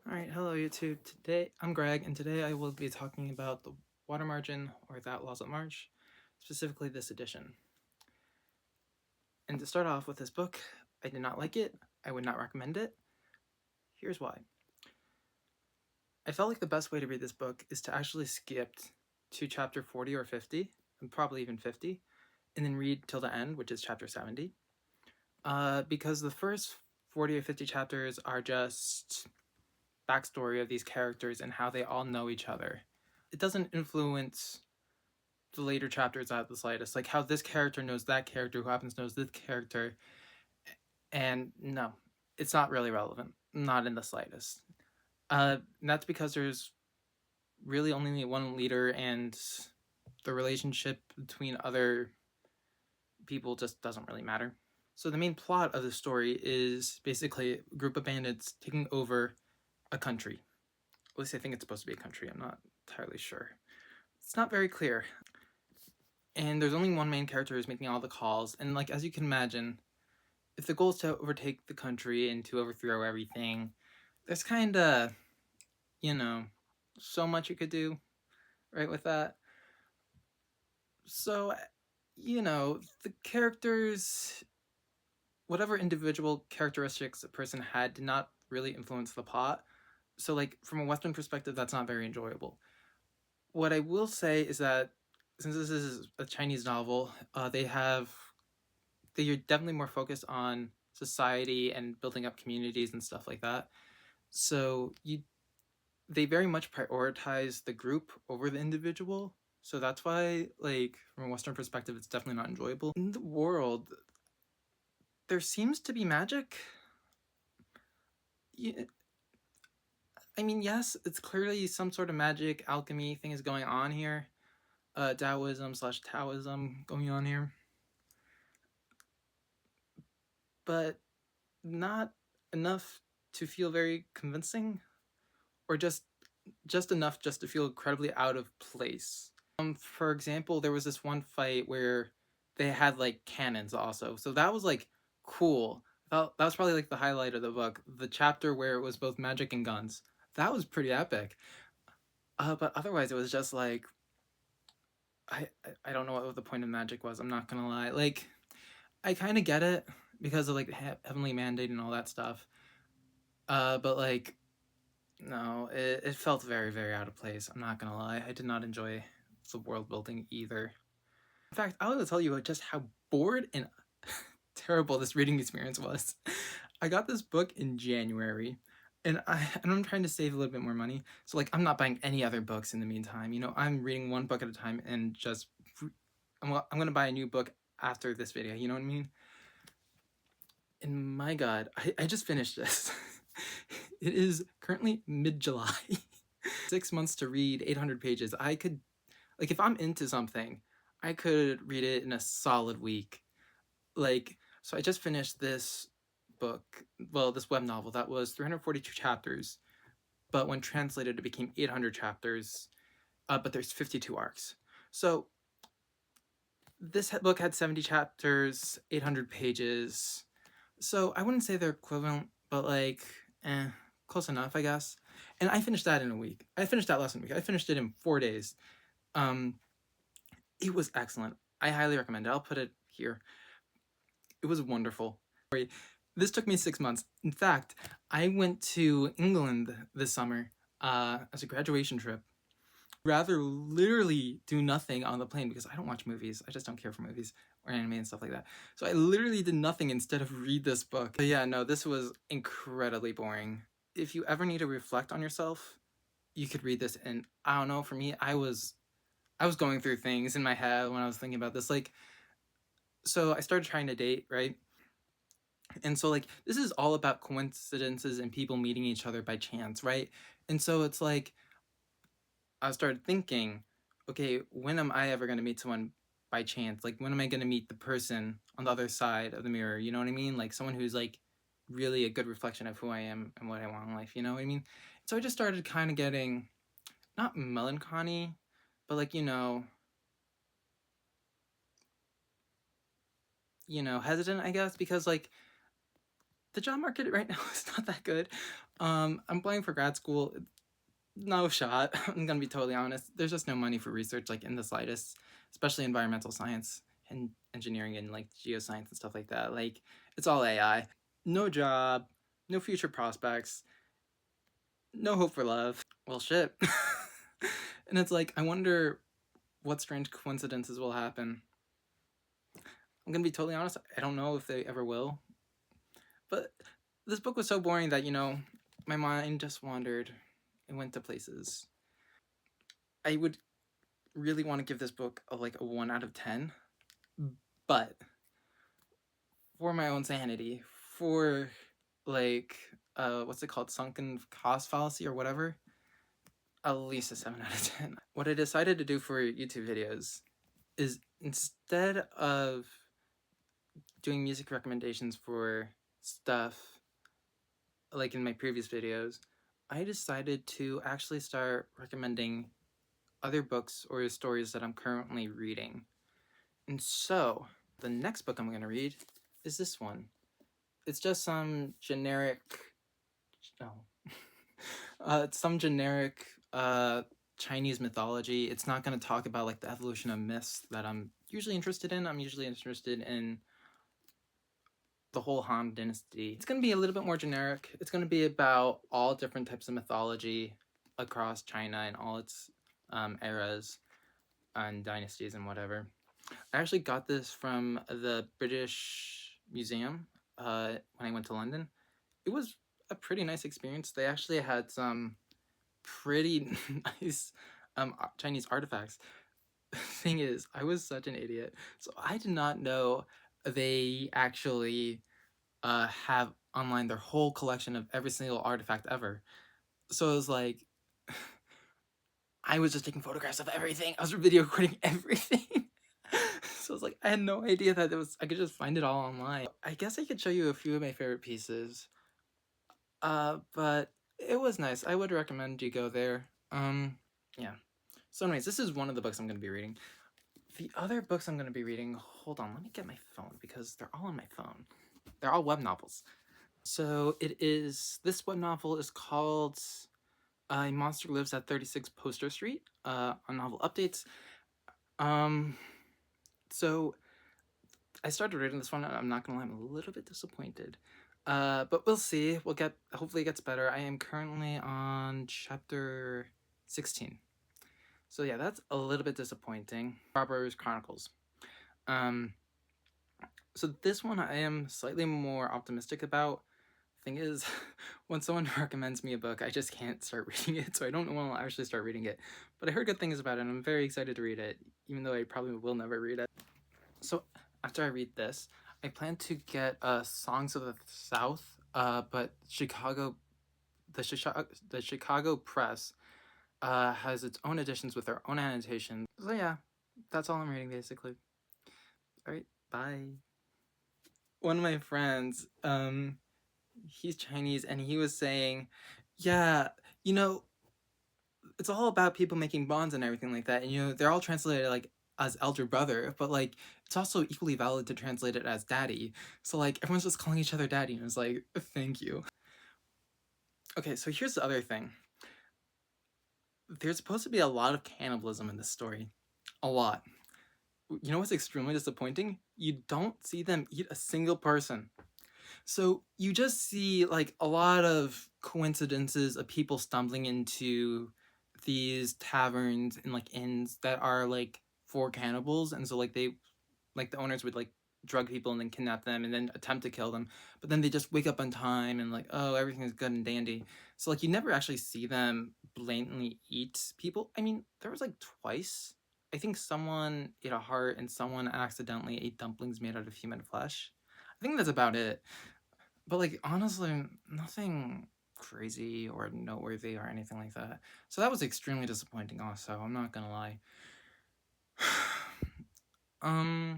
Alright, hello YouTube. Today, I'm Greg, and today I will be talking about the Water Margin, or That Laws at March, specifically this edition. And to start off with this book, I did not like it. I would not recommend it. Here's why. I felt like the best way to read this book is to actually skip to chapter 40 or 50, and probably even 50, and then read till the end, which is chapter 70. Because the first 40 or 50 chapters are just backstory of these characters and how they all know each other. It doesn't influence the later chapters at the slightest, like how this character knows that character who happens knows this character, and no, it's not really relevant, not in the slightest. That's because there's really only one leader, and the relationship between other people just doesn't really matter. So the main plot of the story is basically a group of bandits taking over a country. At least I think it's supposed to be a country. I'm not entirely sure. It's not very clear. And there's only one main character who's making all the calls. And like, as you can imagine, if the goal is to overtake the country and to overthrow everything, there's kind of, you know, so much you could do, right, with that. So, the characters, whatever individual characteristics a person had, did not really influence the plot. So, like, from a Western perspective, that's not very enjoyable. What I will say is that since this is a Chinese novel, they're definitely more focused on society and building up communities and stuff like that. So they very much prioritize the group over the individual. So that's why, like, from a Western perspective, it's definitely not enjoyable. In the world, there seems to be magic. I mean, yes, it's clearly some sort of magic alchemy thing is going on here. Taoism/Taoism going on here. But not enough to feel very convincing, or just enough just to feel incredibly out of place. For example, there was this one fight where they had like cannons also, so that was like cool. That was probably like the highlight of the book. The chapter where it was both magic and guns. That was pretty epic. But otherwise, it was just like I don't know what the point of magic was. I'm not gonna lie. Like, I kind of get it because of like the heavenly mandate and all that stuff. But like, no, it felt very, very out of place. I'm not gonna lie. I did not enjoy the world building either. In fact, I want to tell you just how bored and terrible this reading experience was. I got this book in January, and I'm trying to save a little bit more money. So like, I'm not buying any other books in the meantime. I'm reading one book at a time, and just I'm gonna buy a new book after this video. You know what I mean? And my God, I just finished this. It is currently mid-July. 6 months to read 800 pages. I could, like, if I'm into something, I could read it in a solid week. Like, so I just finished this book, well, this web novel that was 342 chapters, but when translated, it became 800 chapters, but there's 52 arcs. So this book had 70 chapters, 800 pages. So I wouldn't say they're equivalent, but like, close enough, I guess. And I finished that in a week. I finished that last week. I finished it in 4 days. Um, it was excellent. I highly recommend it. I'll put it here. It was wonderful. This took me 6 months. In fact, I went to England this summer as a graduation trip. Rather literally do nothing on the plane because I don't watch movies. I just don't care for movies or anime and stuff like that. So I literally did nothing instead of read this book. But yeah, no, this was incredibly boring. If you ever need to reflect on yourself, you could read this, and I don't know, for me, I was going through things in my head when I was thinking about this. Like, so I started trying to date, right? And so like, this is all about coincidences and people meeting each other by chance, right? And so it's like, I started thinking, okay, when am I ever going to meet someone by chance? Like, when am I going to meet the person on the other side of the mirror? You know what I mean? Like, someone who's like really a good reflection of who I am and what I want in life. You know what I mean? So I just started kind of getting, not melancholy, but like, hesitant, I guess, because like, the job market right now is not that good. I'm applying for grad school. No shot. I'm gonna be totally honest. There's just no money for research, like in the slightest, especially environmental science and engineering and like geoscience and stuff like that. Like it's all AI. No job, no future prospects, no hope for love. Well, shit. And it's like, I wonder what strange coincidences will happen. I'm gonna be totally honest, I don't know if they ever will. But this book was so boring that, my mind just wandered and went to places. I would really want to give this book a 1 out of 10, but for my own sanity, for what's it called, sunken cost fallacy or whatever, at least a 7 out of 10. What I decided to do for YouTube videos is, instead of doing music recommendations for stuff like in my previous videos, I decided to actually start recommending other books or stories that I'm currently reading. And so, the next book I'm going to read is this one. It's just some generic, no, it's some generic Chinese mythology. It's not going to talk about like the evolution of myths that I'm usually interested in. I'm usually interested in the whole Han Dynasty. It's going to be a little bit more generic. It's going to be about all different types of mythology across China and all its eras and dynasties and whatever. I actually got this from the British Museum when I went to London. It was a pretty nice experience. They actually had some pretty nice Chinese artifacts. The thing is, I was such an idiot. So I did not know they actually have online their whole collection of every single artifact ever. So it was like, I was just taking photographs of everything. I was video recording everything. So it's like, I had no idea that I could just find it all online. I guess I could show you a few of my favorite pieces. But it was nice. I would recommend you go there. Yeah. So anyways, this is one of the books I'm going to be reading. The other books I'm going to be reading, hold on, let me get my phone because they're all on my phone. They're all web novels. So this web novel is called A Monster Lives at 36 Poster Street on Novel Updates. So I started reading this one, and I'm not gonna lie, I'm a little bit disappointed. But we'll see. Hopefully it gets better. I am currently on chapter 16. So yeah, that's a little bit disappointing. Barbarous Chronicles. So this one I am slightly more optimistic about. Thing is, when someone recommends me a book, I just can't start reading it, so I don't want to actually start reading it. But I heard good things about it, and I'm very excited to read it, even though I probably will never read it. So after I read this, I plan to get Songs of the South, but the Chicago Press has its own editions with their own annotations. So yeah, that's all I'm reading basically. All right, bye. One of my friends, he's Chinese, and he was saying, yeah, it's all about people making bonds and everything like that, and they're all translated like as elder brother, but like it's also equally valid to translate it as daddy. So like everyone's just calling each other daddy, and it's like, thank you. Okay, so here's the other thing. There's supposed to be a lot of cannibalism in this story. A lot. You know what's extremely disappointing? You don't see them eat a single person. So you just see like a lot of coincidences of people stumbling into these taverns and like inns that are like for cannibals, and so like the owners would like drug people and then kidnap them and then attempt to kill them, but then they just wake up on time and like, oh, everything's good and dandy. So like you never actually see them blatantly eat people. I mean, there was like twice, I think someone ate a heart and someone accidentally ate dumplings made out of human flesh. I think that's about it. But like honestly, nothing crazy or noteworthy or anything like that. So that was extremely disappointing also, I'm not gonna lie.